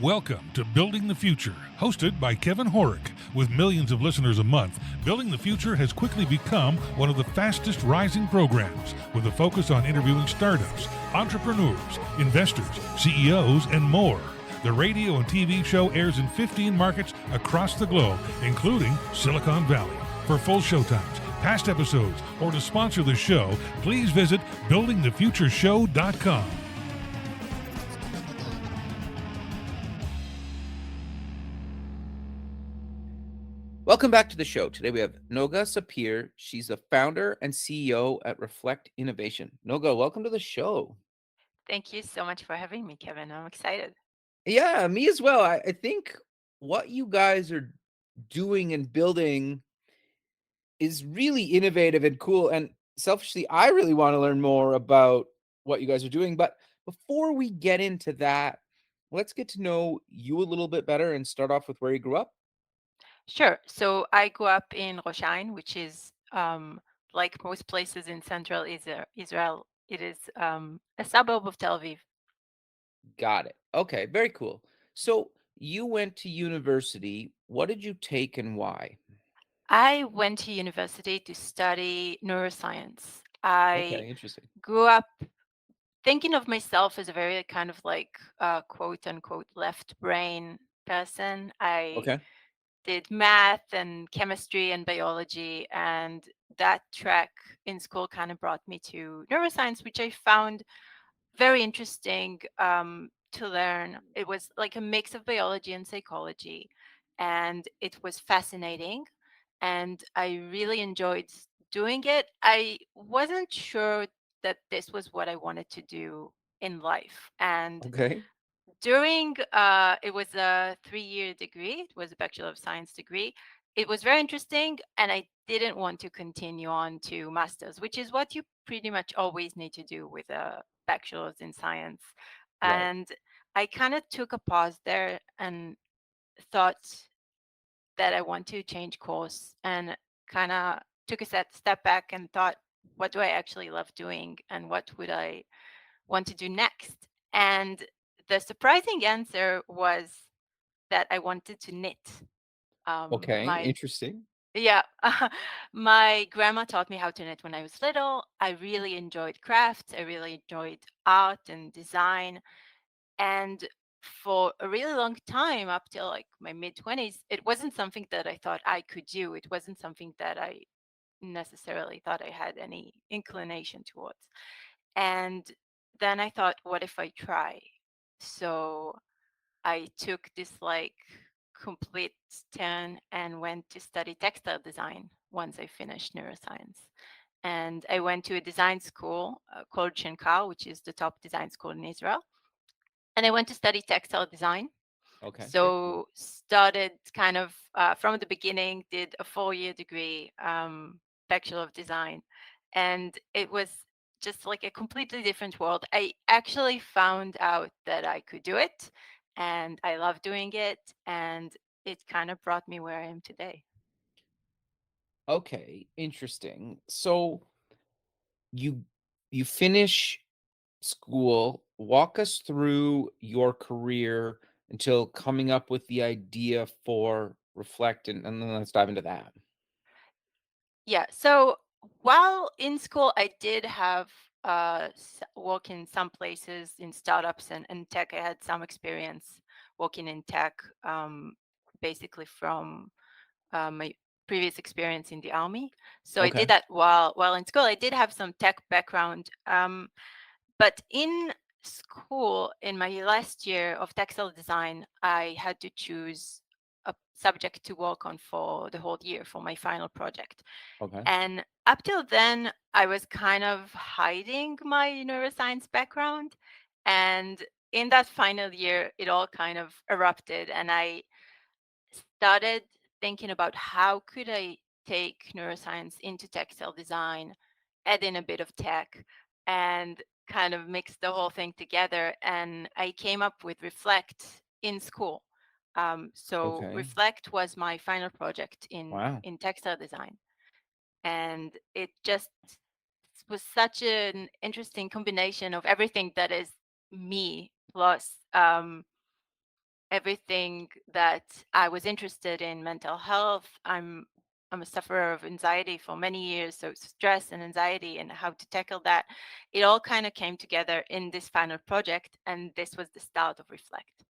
Welcome to Building the Future, hosted by Kevin Horick. With millions of listeners a month, Building the Future has quickly become one of the fastest rising programs, with a focus on interviewing startups, entrepreneurs, investors, CEOs, and more. The radio and TV show airs in 15 markets across the globe, including Silicon Valley. For full showtimes, past episodes, or to sponsor the show, please visit buildingthefutureshow.com. Welcome back to the show. Today we have Noga Sapir. She's the founder and CEO at Reflect Innovation. Noga, welcome to the show. Thank you so much for having me, Kevin. I'm excited. Yeah, me as well. I think what you guys are doing and building is really innovative and cool. And selfishly, I really want to learn more about what you guys are doing. But before we get into that, let's get to know you a little bit better and start off with where you grew up. Sure. So I grew up in Rosh which is like most places in central Israel. It is a suburb of Tel Aviv. Got it. Okay, very cool. So you went to university. What did you take and why? I went to university to study neuroscience. I Okay, interesting. grew up thinking of myself as a very kind of like quote unquote left brain person. I Okay. did math and chemistry and biology, and that track in school kind of brought me to neuroscience, which I found very interesting to learn. It was like a mix of biology and psychology, and it was fascinating, and I really enjoyed doing it. I wasn't sure that this was what I wanted to do in life, and Okay. during it was a 3-year degree. It was a Bachelor of Science degree. It was very interesting, and I didn't want to continue on to masters, which is what you pretty much always need to do with a bachelor's in science. Right. And I kind of took a pause there and thought that I want to change course, and kind of took a step back and thought, what do I actually love doing, and what would I want to do next? And the surprising answer was that I wanted to knit. Okay. My Interesting. Yeah, my grandma taught me how to knit when I was little. I really enjoyed crafts. I really enjoyed art and design. And for a really long time, up till like my mid 20s, it wasn't something that I thought I could do. It wasn't something that I necessarily thought I had any inclination towards. And then I thought, what if I try? So I took this like complete turn and went to study textile design once I finished neuroscience. And I went to a design school called Shenkar, which is the top design school in Israel. And I went to study textile design. Okay. Very cool. So started kind of from the beginning, did a 4-year degree, Bachelor of Design, and it was just like a completely different world. I actually found out that I could do it, and I love doing it, and it kind of brought me where I am today. Okay. Interesting. So you you finish school. Walk us through your career until coming up with the idea for Reflect, and then let's dive into that. Yeah. So while in school, I did have work in some places in startups and tech. I had some experience working in tech, basically from my previous experience in the army. So I Okay. did that while in school. I did have some tech background, but in school, in my last year of textile design, I had to choose a subject to work on for the whole year for my final project. Okay. And up till then, I was kind of hiding my neuroscience background. And in that final year, it all kind of erupted. And I started thinking about how could I take neuroscience into textile design, add in a bit of tech, and kind of mix the whole thing together. And I came up with Reflect in school. So Okay. Reflect was my final project Wow. in textile design, and it just was such an interesting combination of everything that is me plus everything that I was interested in, mental health. I'm a sufferer of anxiety for many years, so stress and anxiety and how to tackle that. It all kind of came together in this final project, and this was the start of Reflect.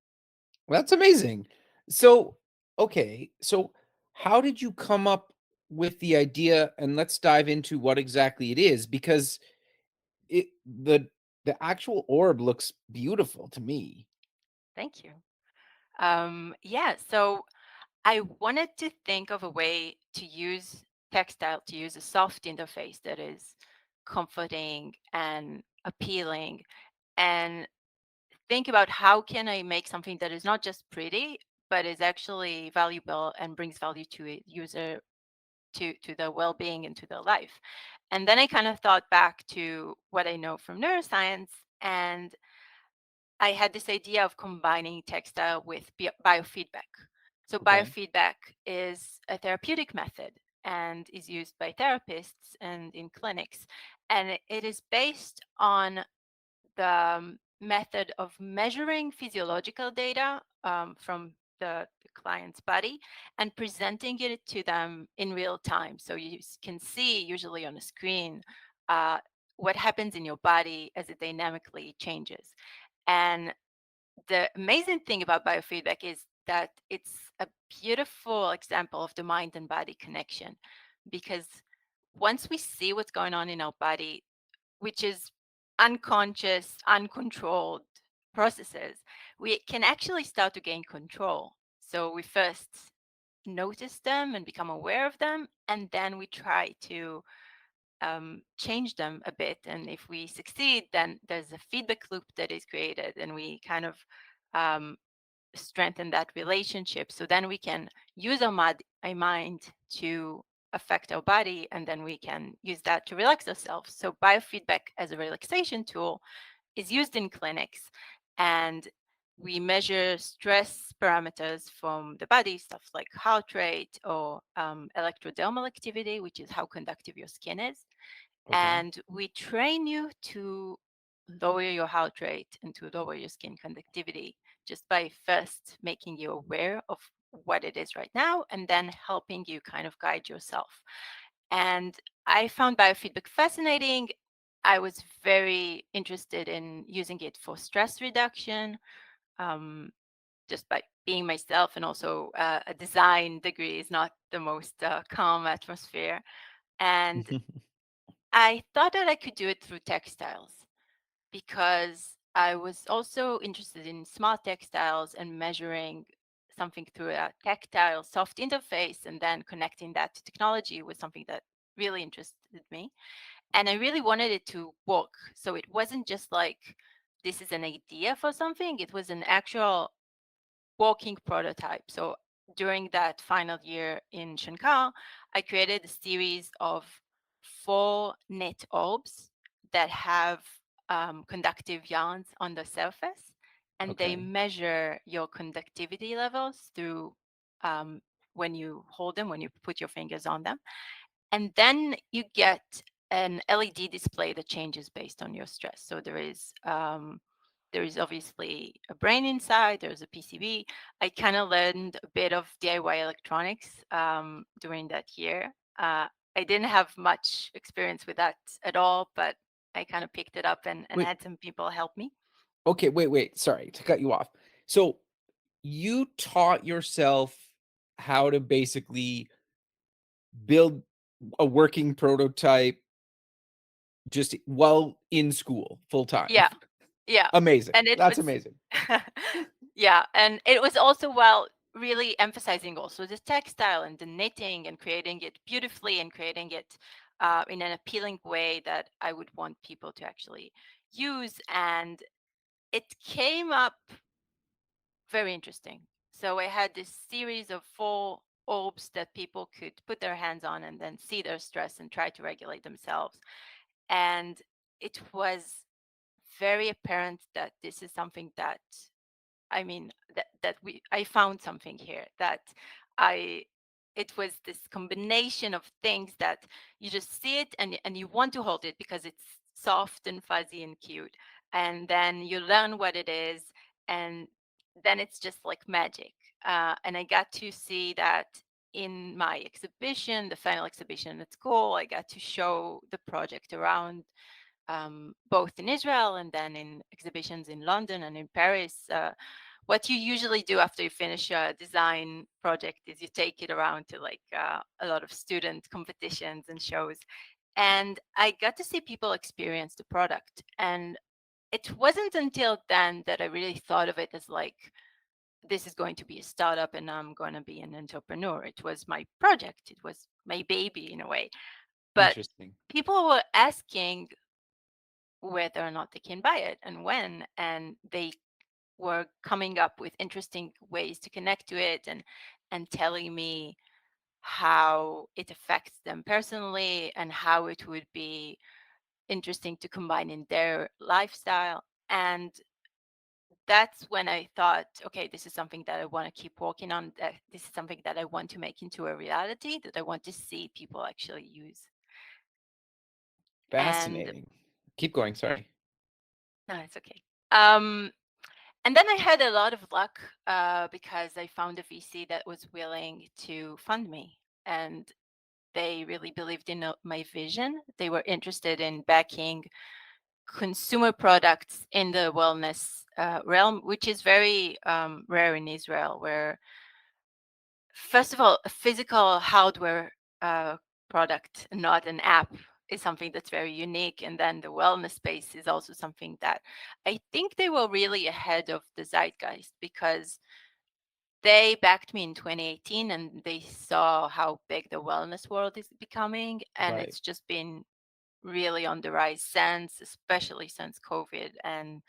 That's amazing. So, okay, so how did you come up with the idea? And let's dive into what exactly it is, because it the actual orb looks beautiful to me. Thank you. Yeah, so I wanted to think of a way to use textile, to use a soft interface that is comforting and appealing, and think about how can I make something that is not just pretty, but is actually valuable and brings value to a user, to their well-being and to their life. And then I kind of thought back to what I know from neuroscience, and I had this idea of combining textile with biofeedback. So Okay. biofeedback is a therapeutic method and is used by therapists and in clinics. And it is based on the method of measuring physiological data from the client's body and presenting it to them in real time. So you can see, usually on a screen, uh, what happens in your body as it dynamically changes. And the amazing thing about biofeedback is that it's a beautiful example of the mind and body connection, because once we see what's going on in our body, which is unconscious, uncontrolled processes, we can actually start to gain control. So we first notice them and become aware of them, and then we try to change them a bit. And if we succeed, then there's a feedback loop that is created, and we kind of um, strengthen that relationship. So then we can use our mind to affect our body, and then we can use that to relax ourselves. So biofeedback as a relaxation tool is used in clinics, and we measure stress parameters from the body, stuff like heart rate or electrodermal activity, which is how conductive your skin is. Okay. And we train you to lower your heart rate and to lower your skin conductivity just by first making you aware of what it is right now and then helping you kind of guide yourself. And I found biofeedback fascinating. I was very interested in using it for stress reduction, um, just by being myself, and also a design degree is not the most calm atmosphere. And I thought that I could do it through textiles because I was also interested in smart textiles and measuring something through a tactile soft interface and then connecting that to technology was something that really interested me. And I really wanted it to work. So it wasn't just like this is an idea for something, it was an actual walking prototype. So during that final year in Shankar, I created a series of 4 knit orbs that have conductive yarns on the surface, and they Okay. measure your conductivity levels through um, when you hold them, when you put your fingers on them. And then you get an LED display that changes based on your stress. So there is obviously a brain inside, there's a PCB. I kind of learned a bit of DIY electronics during that year. I didn't have much experience with that at all, but I kind of picked it up and Wait. had some people help me. Okay. Wait. Sorry to cut you off. So you taught yourself how to basically build a working prototype just while in school full time. Yeah, yeah. Amazing. And it That's was, amazing. yeah. And it was also while really emphasizing also the textile and the knitting and creating it beautifully and creating it in an appealing way that I would want people to actually use. And it came up very interesting. So I had this series of 4 orbs that people could put their hands on and then see their stress and try to regulate themselves. And it was very apparent that this is something that that we I found something here that I it was this combination of things that you just see it and you want to hold it because it's soft and fuzzy and cute, and then you learn what it is, and then it's just like magic. And I got to see that in my exhibition, the final exhibition at school. I got to show the project around, both in Israel and then in exhibitions in London and in Paris. What you usually do after you finish a design project is you take it around to like a lot of student competitions and shows. And I got to see people experience the product. And it wasn't until then that I really thought of it as like, this is going to be a startup and I'm going to be an entrepreneur. It was my project, it was my baby in a way. But Interesting. people were asking whether or not they can buy it and when. And they were coming up with interesting ways to connect to it, and telling me how it affects them personally and how it would be interesting to combine in their lifestyle. And that's when I thought, okay, this is something that I want to keep working on. That this is something that I want to make into a reality, that I want to see people actually use. And Fascinating. Keep going. Sorry. no, it's okay. Um, and then I had a lot of luck, because I found a VC that was willing to fund me, and they really believed in my vision. They were interested in backing consumer products in the wellness realm, which is very rare in Israel, where, first of all, a physical hardware product, not an app, is something that's very unique. And then the wellness space is also something that I think they were really ahead of the zeitgeist, because they backed me in 2018 and they saw how big the wellness world is becoming. And Right. it's just been really on the rise since, especially since COVID, and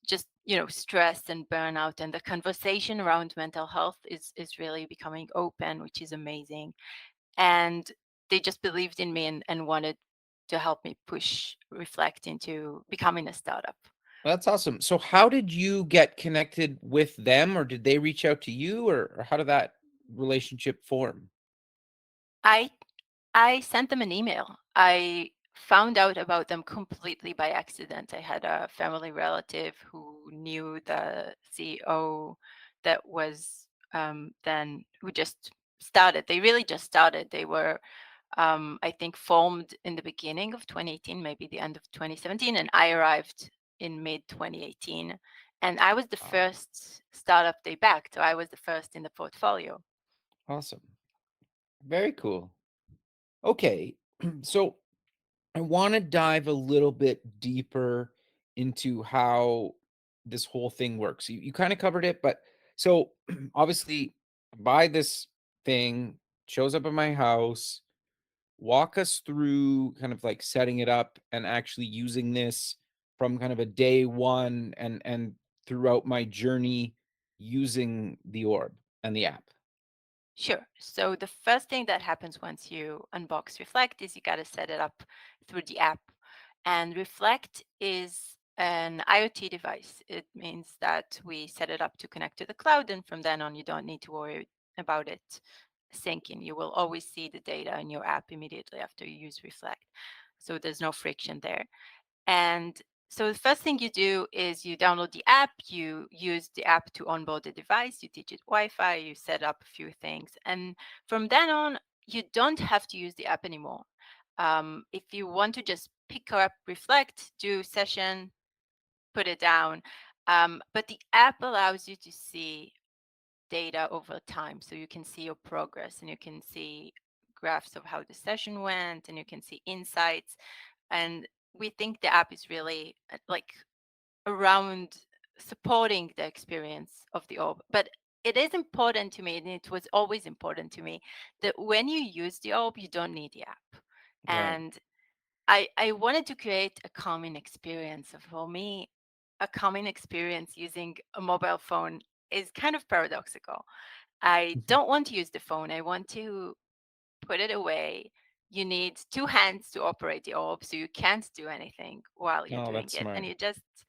just, stress and burnout, and the conversation around mental health is really becoming open, which is amazing. And they just believed in me, and wanted to help me push Reflect into becoming a startup. That's awesome. So how did you get connected with them, or did they reach out to you, or how did that relationship form? I I sent them an email. I found out about them completely by accident. I had a family relative who knew the CEO that was, then who just started. They really just started. They were, I think, formed in the beginning of 2018, maybe the end of 2017, and I arrived in mid 2018. And I was the Wow. first startup they backed. So I was the first in the portfolio. Awesome. Very cool. Okay. So I want to dive a little bit deeper into how this whole thing works. You kind of covered it, but so obviously, buy this thing, shows up at my house. Walk us through kind of like setting it up and actually using this from kind of a day one and throughout my journey using the orb and the app. Sure. So the first thing that happens once you unbox Reflect is you got to set it up through the app. And Reflect is an IoT device. It means that we set it up to connect to the cloud, and from then on, you don't need to worry about it syncing. You will always see the data in your app immediately after you use Reflect. So there's no friction there. And so the first thing you do is you download the app, you use the app to onboard the device, you teach it Wi-Fi, you set up a few things. And from then on, you don't have to use the app anymore. If you want to just pick up, reflect, do session, put it down. But the app allows you to see data over time. So you can see your progress, and you can see graphs of how the session went, and you can see insights. And we think the app is really like around supporting the experience of the orb. But it is important to me, and it was always important to me, that when you use the orb, you don't need the app. Right. And I wanted to create a calming experience. For me, a calming experience using a mobile phone is kind of paradoxical. I Mhm. don't want to use the phone. I want to put it away. You need two hands to operate the orb, so you can't do anything while you're Oh, doing that's it. And smart. you just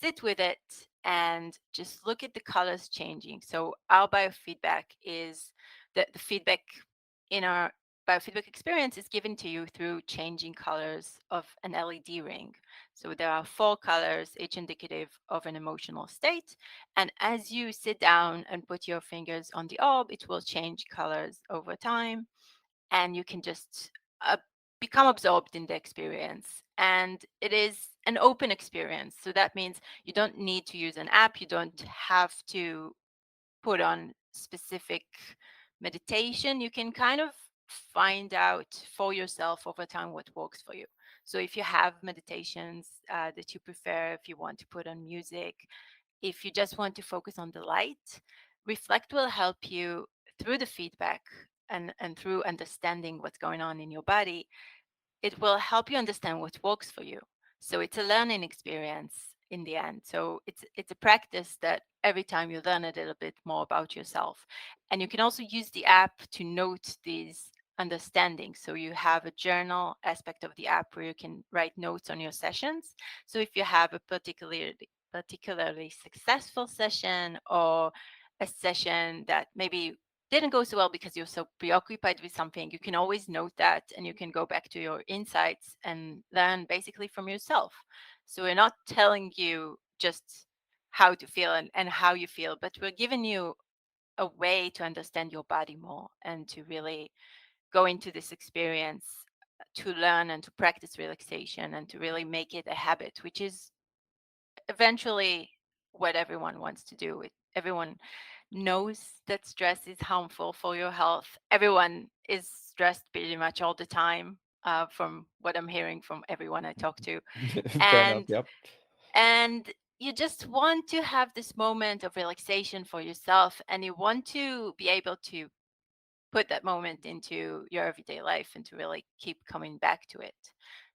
sit with it and just look at the colors changing. So our biofeedback is the feedback in our biofeedback experience is given to you through changing colors of an LED ring. So there are 4 colors, each indicative of an emotional state. And as you sit down and put your fingers on the orb, it will change colors over time. And you can just become absorbed in the experience. And it is an open experience. So that means you don't need to use an app. You don't have to put on specific meditation. You can kind of find out for yourself over time what works for you. So if you have meditations that you prefer, if you want to put on music, if you just want to focus on the light, Reflect will help you through the feedback and through understanding what's going on in your body. It will help you understand what works for you. So it's a learning experience in the end. So it's a practice that every time you learn a little bit more about yourself. And you can also use the app to note these understandings. So you have a journal aspect of the app where you can write notes on your sessions. So if you have a particularly successful session, or a session that maybe didn't go so well because you're so preoccupied with something, you can always note that and you can go back to your insights and learn basically from yourself. So we're not telling you just how to feel and how you feel, but we're giving you a way to understand your body more and to really go into this experience to learn and to practice relaxation and to really make it a habit, which is eventually what everyone wants to do. Everyone knows that stress is harmful for your health. Everyone is stressed pretty much all the time, from what I'm hearing from everyone I talk to. Fair enough. And Yep. and you just want to have this moment of relaxation for yourself, and you want to be able to put that moment into your everyday life and to really keep coming back to it.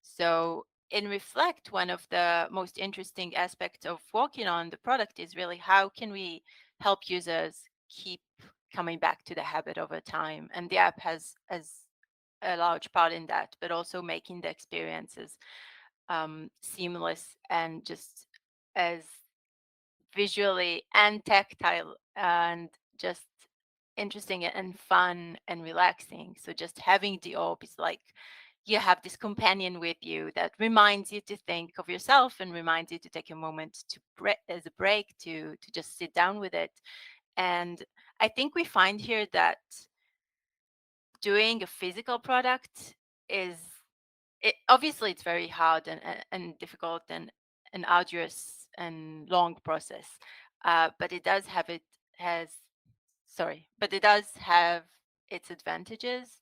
So, in Reflect, one of the most interesting aspects of working on the product is really how can we help users keep coming back to the habit over time. And the app has a large part in that, but also making the experiences seamless and just as visually and tactile and just interesting and fun and relaxing. So just having the orb is like you have this companion with you that reminds you to think of yourself and reminds you to take a moment to as a break to just sit down with it. And I think we find here that doing a physical product is obviously it's very hard and difficult and an arduous and long process, but it does have it has sorry but it does have its advantages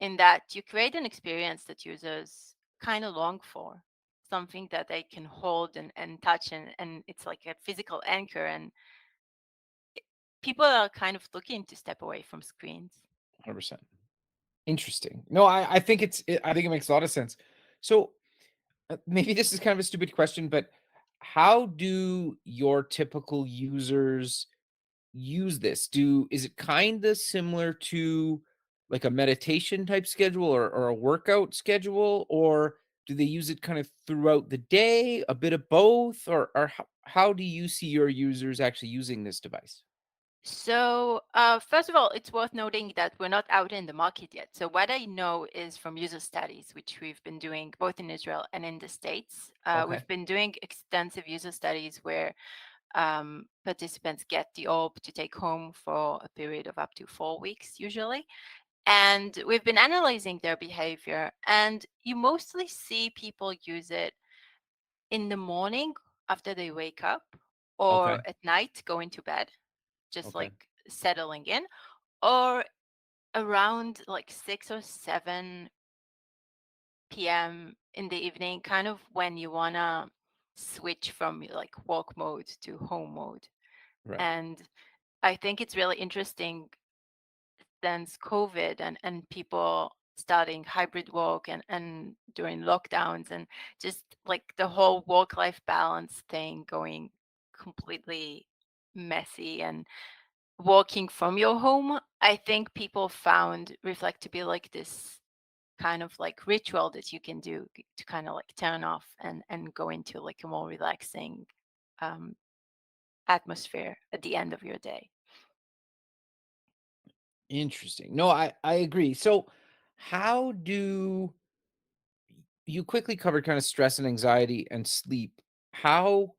in that you create an experience that users kind of long for, something that they can hold and touch, and it's like a physical anchor, and people are kind of looking to step away from screens. 100%. Interesting. No, I think it makes a lot of sense. So maybe this is kind of a stupid question, but how do your typical users use this? Is it kind of similar to like a meditation type schedule, or a workout schedule, or do they use it kind of throughout the day, a bit of both, or how do you see your users actually using this device? So, first of all, it's worth noting that we're not out in the market yet. So, what I know is from user studies, which we've been doing both in Israel and in the States. Okay. We've been doing extensive user studies where participants get the orb to take home for a period of up to 4 weeks, usually. And we've been analyzing their behavior. And you mostly see people use it in the morning after they wake up, or Okay. at night going to bed, just Okay. like settling in, or around like 6 or 7 p.m. in the evening, kind of when you want to switch from like work mode to home mode. Right. And I think it's really interesting since COVID and people starting hybrid work and during lockdowns, and just like the whole work life balance thing going completely messy and working from your home. I think people found Reflect to be like this kind of like ritual that you can do to kind of like turn off and go into like a more relaxing um, atmosphere at the end of your day. Interesting. No, I agree. So How do you quickly covered kind of stress and anxiety and sleep? How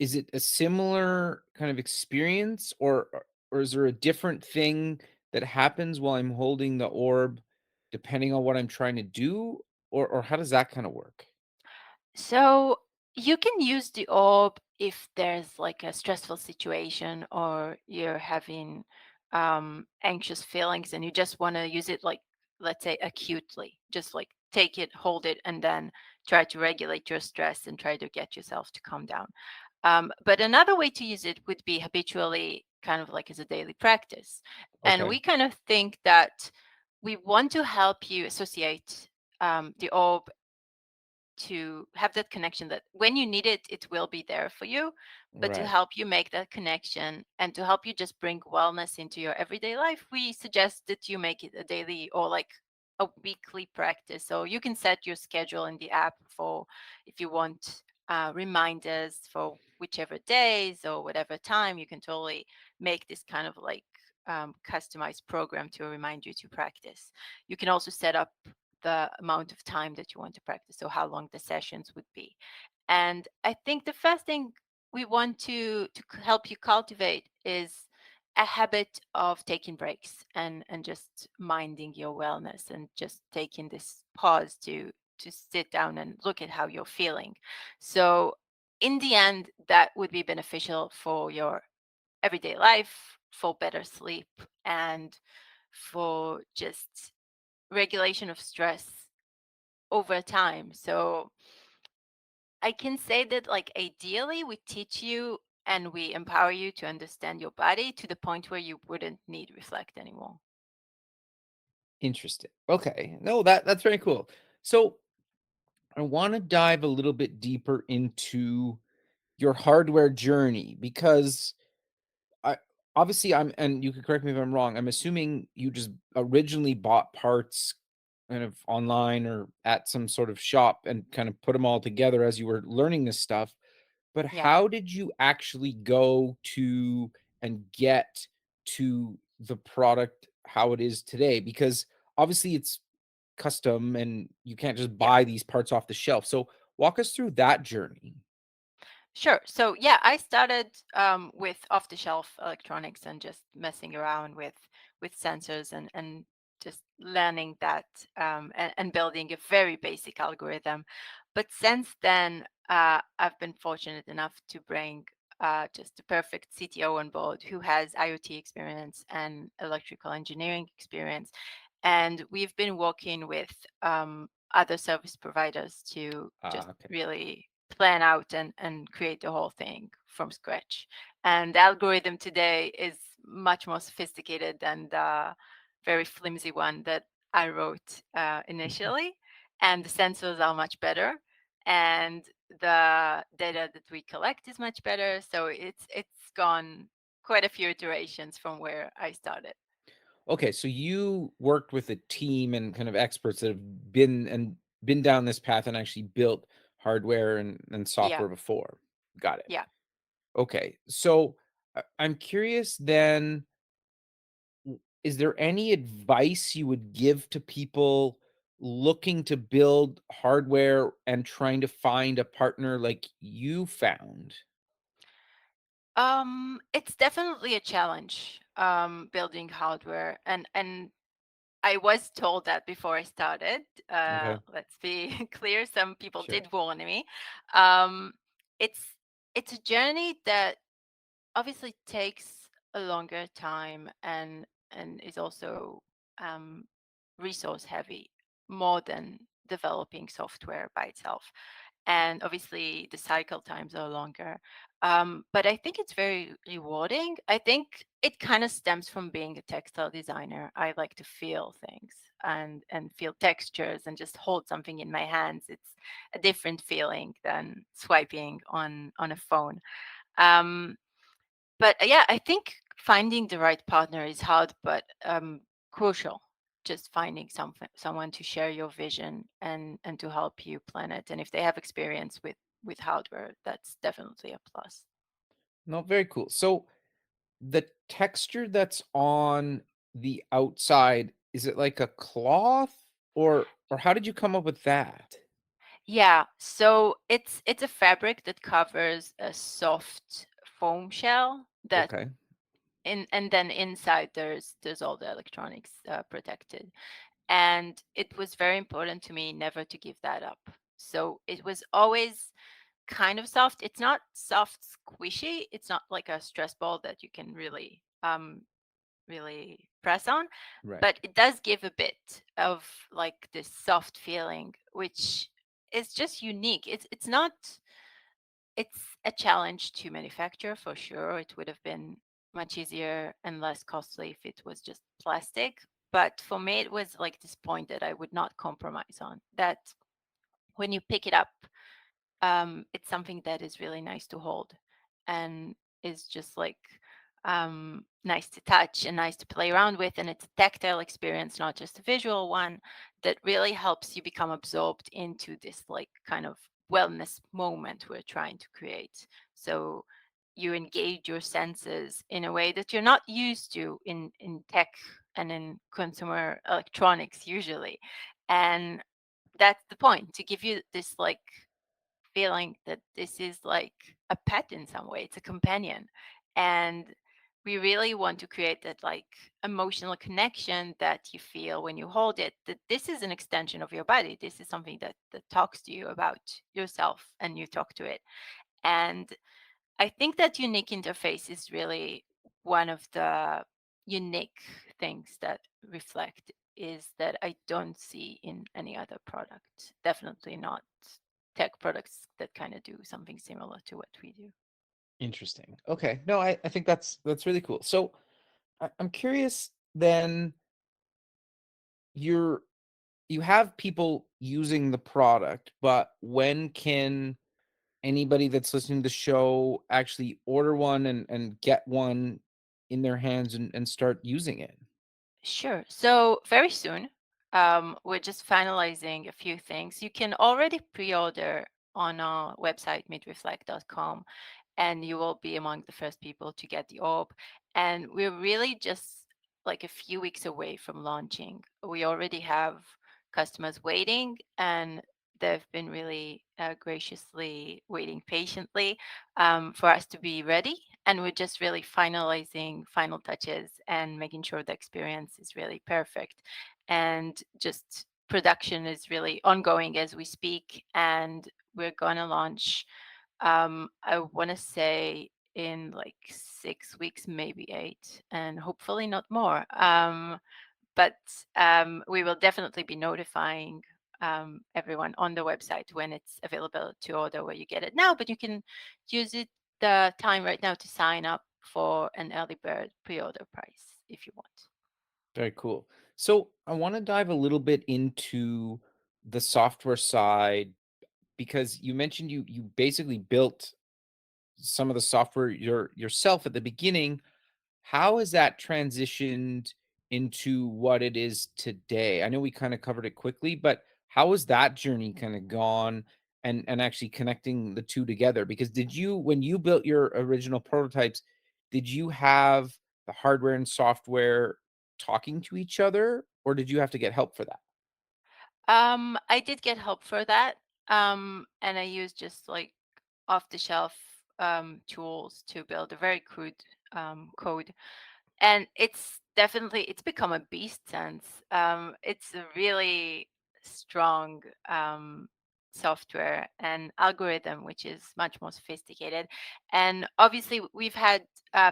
is it a similar kind of experience, or is there a different thing that happens while I'm holding the orb depending on what I'm trying to do, or how does that kind of work? So you can use the orb if there's like a stressful situation or you're having anxious feelings and you just want to use it like, let's say, acutely. Just like take it, hold it, and then try to regulate your stress and try to get yourself to calm down. But another way to use it would be habitually, kind of like as a daily practice. And Okay. we kind of think that we want to help you associate the orb to have that connection that when you need it, it will be there for you. But to Right. help you make that connection and to help you just bring wellness into your everyday life, we suggest that you make it a daily or like a weekly practice. So you can set your schedule in the app for if you want reminders for whichever days or whatever time. You can totally make this kind of like customized program to remind you to practice. You can also set up the amount of time that you want to practice, so how long the sessions would be. And I think the first thing we want to help you cultivate is a habit of taking breaks and just minding your wellness and just taking this pause to sit down and look at how you're feeling. So in the end, that would be beneficial for your everyday life, for better sleep, and for just regulation of stress over time. So I can say that, like, ideally, we teach you and we empower you to understand your body to the point where you wouldn't need reflect anymore. Interesting. Okay. No, that's very cool. So I want to dive a little bit deeper into your hardware journey because I obviously I'm and you can correct me if I'm wrong. I'm assuming you just originally bought parts kind of online or at some sort of shop and kind of put them all together as you were learning this stuff. But Yeah. how did you actually go to and get to the product how it is today? Because obviously it's custom and you can't just Yeah. buy these parts off the shelf. So walk us through that journey. Sure. So yeah, I started with off-the-shelf electronics and just messing around with sensors and just learning that and building a very basic algorithm. But since then, I've been fortunate enough to bring just a perfect CTO on board who has IoT experience and electrical engineering experience, and we've been working with other service providers to just Okay. really plan out and create the whole thing from scratch. And the algorithm today is much more sophisticated than the very flimsy one that I wrote initially. And the sensors are much better. And the data that we collect is much better. So it's gone quite a few iterations from where I started. Okay, so you worked with a team and kind of experts that have been down this path and actually built hardware and Yeah, software before. Got it. yeah. Okay, so I'm curious then, is there any advice you would give to people looking to build hardware and trying to find a partner like you found? It's definitely a challenge, building hardware, and I was told that before I started. Okay, Let's be clear. Some people sure. did warn me. Um, it's it's a journey that obviously takes a longer time and is also um, resource heavy more than developing software by itself, and obviously the cycle times are longer, but I think it's very rewarding. I think it kind of stems from being a textile designer. I like to feel things and feel textures and just hold something in my hands. It's a different feeling than swiping on a phone. um, but yeah, I think finding the right partner is hard, but crucial. Just finding someone to share your vision and to help you plan it. And if they have experience with hardware, that's definitely a plus. No, very cool. So the texture that's on the outside, Is it like a cloth, or how did you come up with that? Yeah, so it's a fabric that covers a soft foam shell that Okay. and then inside there's all the electronics protected. And it was very important to me never to give that up. So it was always kind of soft. It's not soft squishy. It's not like a stress ball that you can really press on, Right. but it does give a bit of like this soft feeling, which is just unique. It's not it's a challenge to manufacture for sure. It would have been much easier and less costly if it was just plastic. But for me, it was like this point that I would not compromise on. That when you pick it up, it's something that is really nice to hold and is just like nice to touch and nice to play around with. And it's a tactile experience, not just a visual one, that really helps you become absorbed into this like kind of wellness moment we're trying to create. So you engage your senses in a way that you're not used to in tech and in consumer electronics usually. And that's the point, to give you this like feeling that this is like a pet in some way. It's a companion. And we really want to create that like emotional connection that you feel when you hold it, that this is an extension of your body. This is something that talks to you about yourself and you talk to it. And I think that unique interface is really one of the unique things that Reflect is that I don't see in any other product. Definitely not tech products that kind of do something similar to what we do. Interesting. Okay. No, I think that's really cool. So I'm curious then, you're you have people using the product, but when can anybody that's listening to the show actually order one and get one in their hands and start using it? Sure. So very soon, we're just finalizing a few things. You can already pre-order on our website, meetreflect.com, and you will be among the first people to get the orb. And we're really just like a few weeks away from launching. We already have customers waiting, and they've been really graciously waiting patiently for us to be ready. And we're just really finalizing final touches and making sure the experience is really perfect. And just production is really ongoing as we speak. And we're going to launch, I want to say, in like 6 weeks, maybe 8, and hopefully not more. But we will definitely be notifying everyone on the website when it's available to order, where you get it now. But you can use it the time right now to sign up for an early bird pre-order price if you want. Very cool. So I want to dive a little bit into the software side, because you mentioned you basically built some of the software yourself at the beginning. How has that transitioned into what it is today? I know we kind of covered it quickly, but how has that journey kind of gone, and actually connecting the two together? Because did you, when you built your original prototypes, did you have the hardware and software talking to each other, or did you have to get help for that? I did get help for that, and I used just like off-the-shelf tools to build a very crude code. And it's become a beast since. It's a really strong software and algorithm, which is much more sophisticated. And obviously, we've had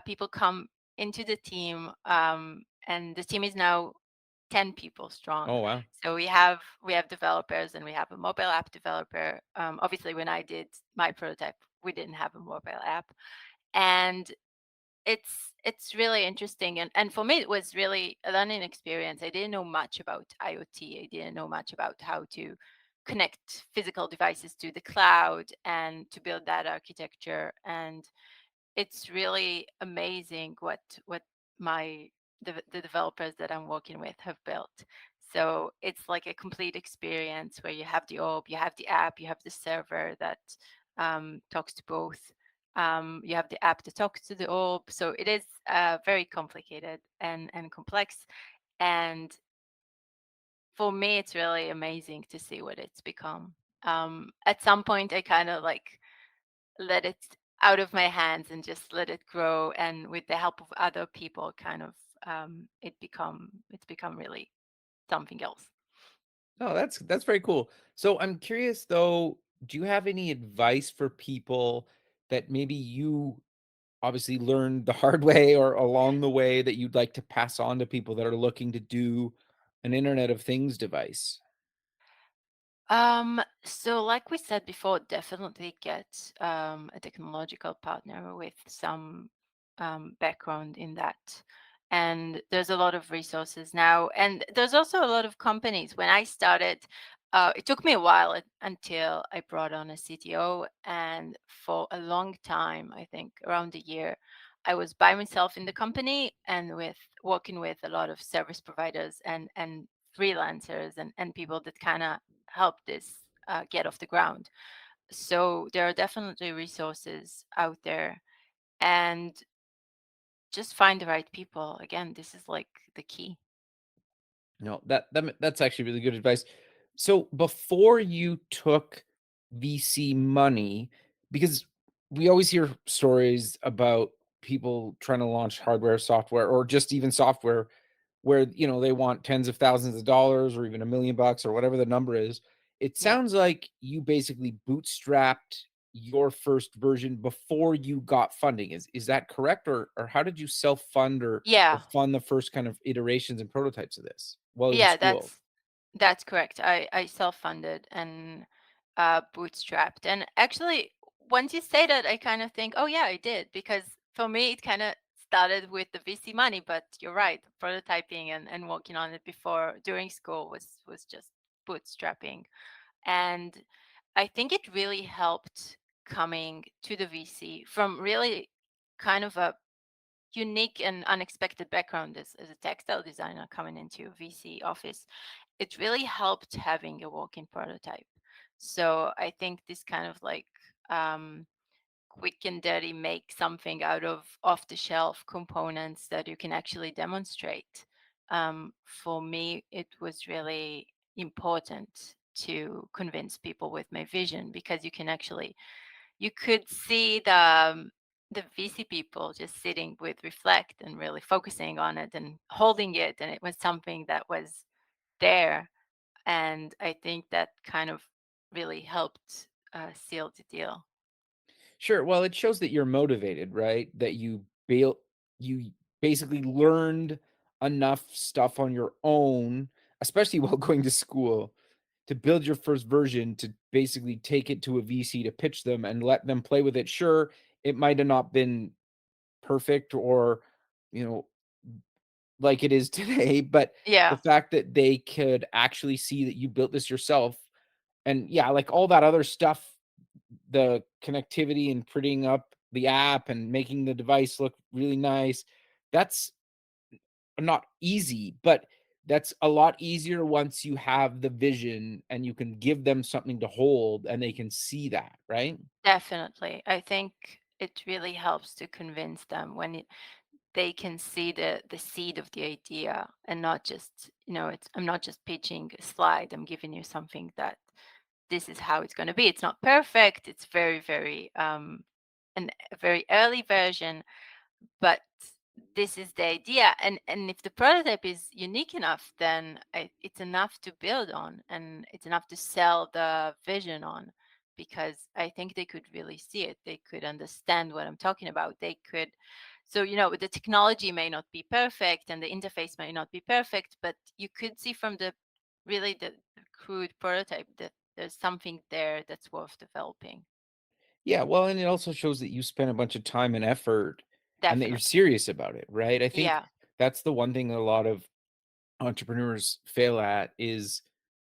people come into the team, and the team is now 10 people strong. Oh, wow. So we have developers and we have a mobile app developer. Obviously, when I did my prototype, we didn't have a mobile app, and it's really interesting. And for me, it was really a learning experience. I didn't know much about IoT. I didn't know much about how to connect physical devices to the cloud and to build that architecture. And it's really amazing what my the developers that I'm working with have built. So it's like a complete experience where you have the orb, you have the app, you have the server that talks to both. You have the app that talks to the orb. So it is very complicated and complex. And for me, it's really amazing to see what it's become. At some point, I kind of like let it out of my hands and just let it grow, and with the help of other people, kind of it's become really something else. Oh, that's very cool. So I'm curious though, do you have any advice for people that maybe you obviously learned the hard way or along the way that you'd like to pass on to people that are looking to do an Internet of Things device? So like we said before, definitely get a technological partner with some background in that. And there's a lot of resources now. And there's also a lot of companies. When I started, it took me a while until I brought on a CTO. And for a long time, I think around a year, I was by myself in the company and with working with a lot of service providers and freelancers and people that kind of help this get off the ground. So there are definitely resources out there, and just find the right people. Again, this is like the key. No, that's actually really good advice. So before you took VC money, because we always hear stories about people trying to launch hardware, software, or just even software where they want tens of thousands of dollars or even $1 million or whatever the number is. It Yeah. sounds like you basically bootstrapped your first version before you got funding. Is that correct? Or how did you self-fund or Yeah. fund the first kind of iterations and prototypes of this while in Yeah, school? that's correct. I self-funded and bootstrapped. And actually, once you say that, I kind of think, oh yeah, I did, because for me it kind of started with the VC money. But you're right, prototyping and working on it before during school was just bootstrapping. And I think it really helped coming to the VC from really kind of a unique and unexpected background as a textile designer coming into a VC office. It really helped having a walk-in prototype. So I think this kind of like um, quick and dirty make something out of off-the-shelf components that you can actually demonstrate. For me, it was really important to convince people with my vision, because you could see the VC people just sitting with Reflect and really focusing on it and holding it, and it was something that was there. And I think that kind of really helped seal the deal. Sure. Well, it shows that you're motivated, right? That you basically learned enough stuff on your own, especially while going to school, to build your first version to basically take it to a VC to pitch them and let them play with it. Sure, it might have not been perfect or, you know, like it is today, but the Yeah, fact that they could actually see that you built this yourself and yeah, like all that other stuff, the connectivity and printing up the app and making the device look really nice, that's not easy, but that's a lot easier once you have the vision and you can give them something to hold and they can see that, right? definitely. I think it really helps to convince them when they can see the seed of the idea, and not just, it's I'm not just pitching a slide. I'm giving you something that this is how it's going to be. It's not perfect. It's very, very a very early version, but this is the idea. And if the prototype is unique enough, then it's enough to build on, and it's enough to sell the vision on, because I think they could really see it. They could understand what I'm talking about. They could, so the technology may not be perfect and the interface may not be perfect, but you could see from the crude prototype that there's something there that's worth developing. Yeah, well, and it also shows that you spent a bunch of time and effort and that you're Definitely. serious about it, right? I think Yeah. that's the one thing that a lot of entrepreneurs fail at is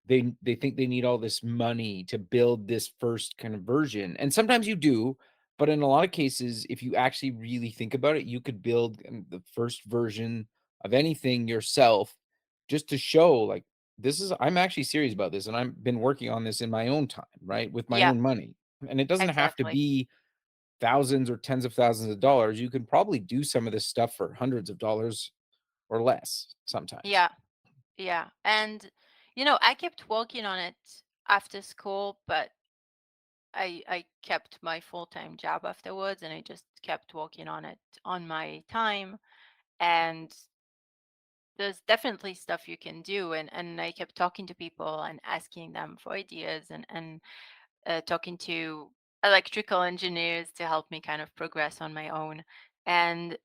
they think they need all this money to build this first kind of version. And sometimes you do, but in a lot of cases, if you actually really think about it, you could build the first version of anything yourself just to show like this is I'm actually serious about this and I've been working on this in my own time, right? With my Yeah, own money. And it doesn't have to exactly. be thousands or tens of thousands of dollars. You can probably do some of this stuff for hundreds of dollars or less sometimes. Yeah. Yeah. And I kept working on it after school, but I kept my full-time job afterwards, and I just kept working on it on my time. And there's definitely stuff you can do, and I kept talking to people and asking them for ideas, and talking to electrical engineers to help me kind of progress on my own. And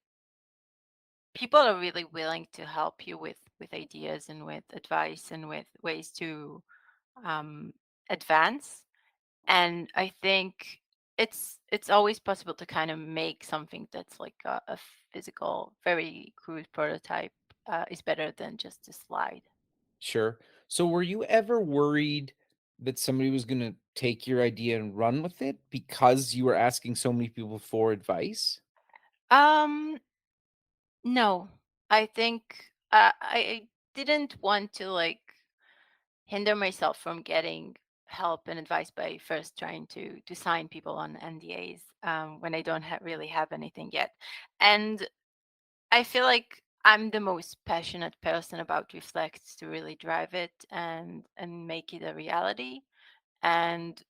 people are really willing to help you with ideas and with advice and with ways to um, advance. And I think it's always possible to kind of make something that's like a physical, very crude prototype is better than just a slide. Sure. So were you ever worried that somebody was going to take your idea and run with it because you were asking so many people for advice? Um, no, I think I didn't want to like hinder myself from getting help and advice by first trying to sign people on NDAs when I don't really have anything yet. And I feel like I'm the most passionate person about Reflect to really drive it and make it a reality. And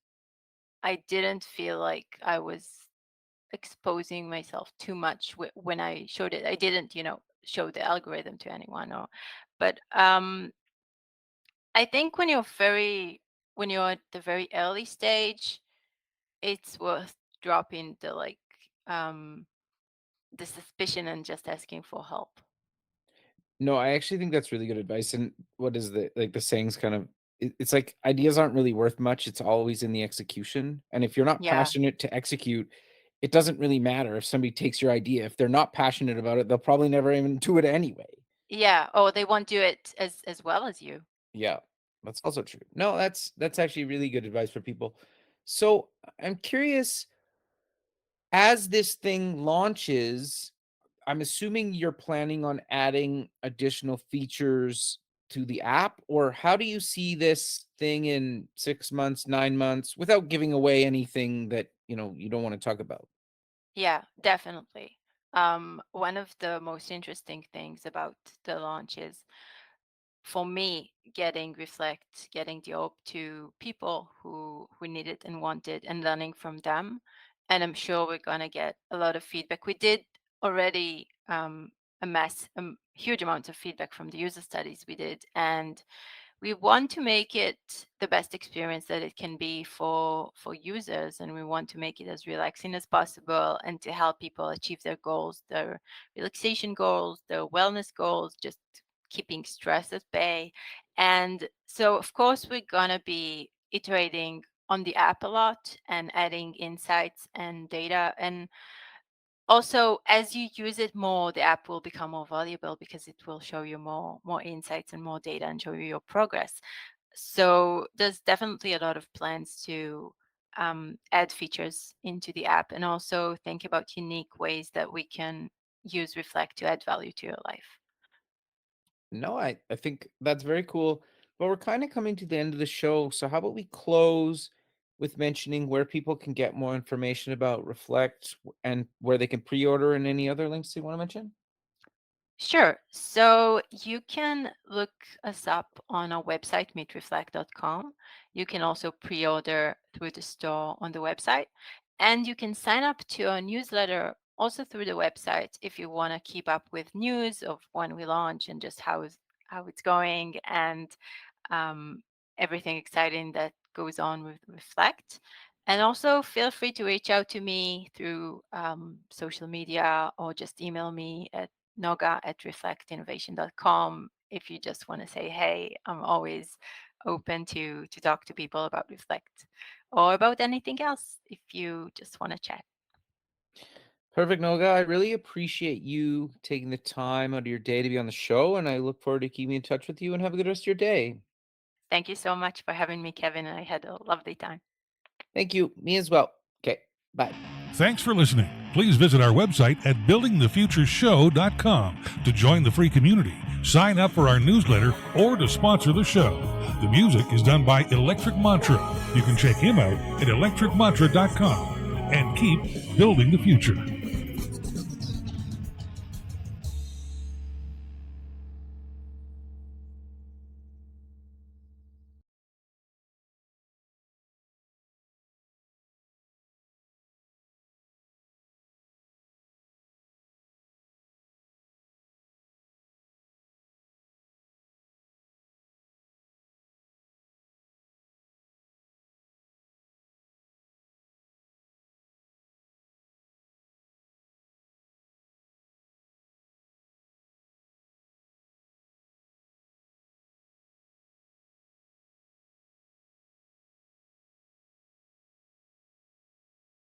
I didn't feel like I was exposing myself too much when I showed it. I didn't, show the algorithm to anyone or but I think when you're at the very early stage, it's worth dropping um the suspicion and just asking for help. No, I actually think that's really good advice. And what is the sayings kind of it's like ideas aren't really worth much. It's always in the execution. And if you're not Yeah. passionate to execute, it doesn't really matter if somebody takes your idea. If they're not passionate about it, they'll probably never even do it anyway. Yeah. Oh, they won't do it as well as you. Yeah, that's also true. No, that's actually really good advice for people. So I'm curious, as this thing launches, I'm assuming you're planning on adding additional features to the app, or how do you see this thing in 6 months, 9 months, without giving away anything that, you don't wanna talk about? Yeah, definitely. One of the most interesting things about the launch is for me getting Reflect, getting the orb to people who need it and want it and learning from them. And I'm sure we're gonna get a lot of feedback. We did already amass huge amounts of feedback from the user studies we did, and we want to make it the best experience that it can be for users, and we want to make it as relaxing as possible and to help people achieve their goals, their relaxation goals, their wellness goals, just keeping stress at bay. And so of course we're going to be iterating on the app a lot and adding insights and data. And also, as you use it more, the app will become more valuable because it will show you more insights and more data and show you your progress. So there's definitely a lot of plans to add features into the app and also think about unique ways that we can use Reflect to add value to your life. No, I think that's very cool, but we're kinda coming to the end of the show, so how about we close with mentioning where people can get more information about Reflect and where they can pre-order and any other links you wanna mention? Sure. So you can look us up on our website, meetreflect.com. You can also pre-order through the store on the website. And you can sign up to our newsletter also through the website if you want to keep up with news of when we launch and just how it's going and um, everything exciting that goes on with Reflect. And also feel free to reach out to me through social media or just email me at noga@reflectinnovation.com if you just want to say, hey, I'm always open to talk to people about Reflect or about anything else if you just want to chat. Perfect, Noga. I really appreciate you taking the time out of your day to be on the show, and I look forward to keeping in touch with you and have a good rest of your day. Thank you so much for having me, Kevin. I had a lovely time. Thank you. Me as well. Okay. Bye. Thanks for listening. Please visit our website at buildingthefutureshow.com to join the free community, sign up for our newsletter, or to sponsor the show. The music is done by Electric Mantra. You can check him out at electricmantra.com and keep building the future.